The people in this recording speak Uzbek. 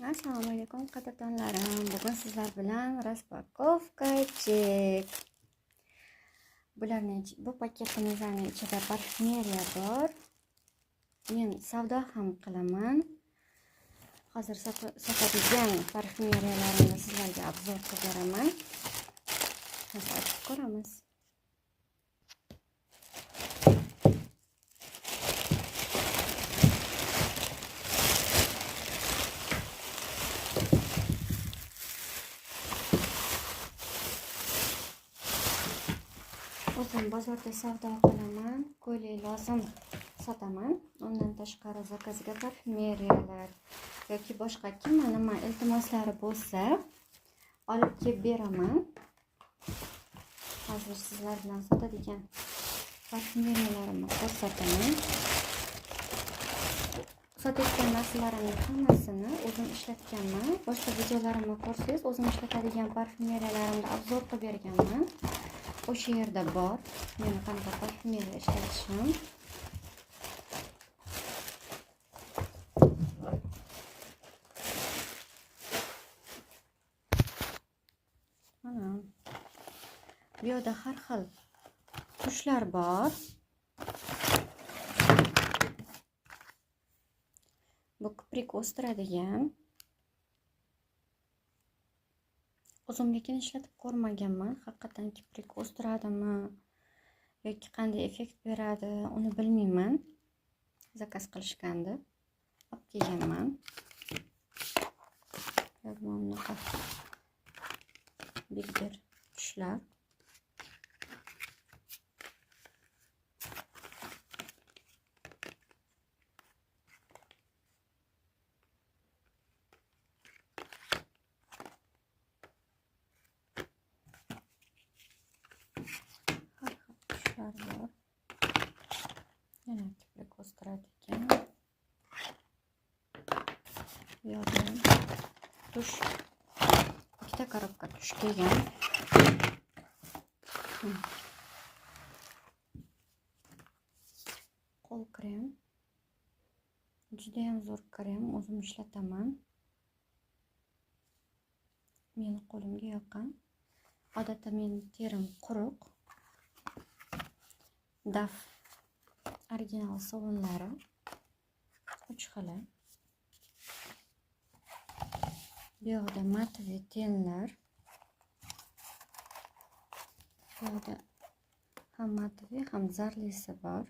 Assalomu alaykum qadrdonlarim. Bugun sizlar bilan raspakovka chek. Bu paketimizning ichida parfumeriya bor. Men savdo ham qilaman. Hozir sotadigan parfumeriyalarni sizlarga obzor qilib beraman. Ochib ko'ramiz. O'zim bozorda savdo qilaman, ko'ylak lozim sotaman. Undan tashqari zakazga parfumeriyalar yoki boshqa nima iltimoslari bo'lsa olib kelib beraman. Hozir sizlar bilan sotadigan parfumeriyalarni ko'rsataman. Sotayotgan narsalarimning hammasini o'zim ishlatganman. Boshqa videolarimni ko'rsangiz, o'zim ishlatadigan parfumeriyalarni obzor qilib berganman. O'sha yerda bor meni qanaqa parfumeriya ishlatishim. Mana bu yerda har xil tushlar bor. Bu kiprik o'stiradigan. O'zim lekin ishlatib ko'rmaganman. Haqiqatan kiprik o'stiradimi yoki qanday effekt beradi, uni bilmayman. Zakaz qilishganda olib kelganman. Bunaqa bigdir tushlar. Bor. Yana kiprik o'stiradigan. Bu yerda tush, ikkita korobka tush kelgan. Qo'l krem. Juda ham zo'r krem, o'zim ishlataman. Meni qo'limga yoqqan. Odatda mening terim quruq. Daf original sovunlari 3 xili. Bu yerda matvi tenlar. Bu yerda ham matvi ham zarlisi bor.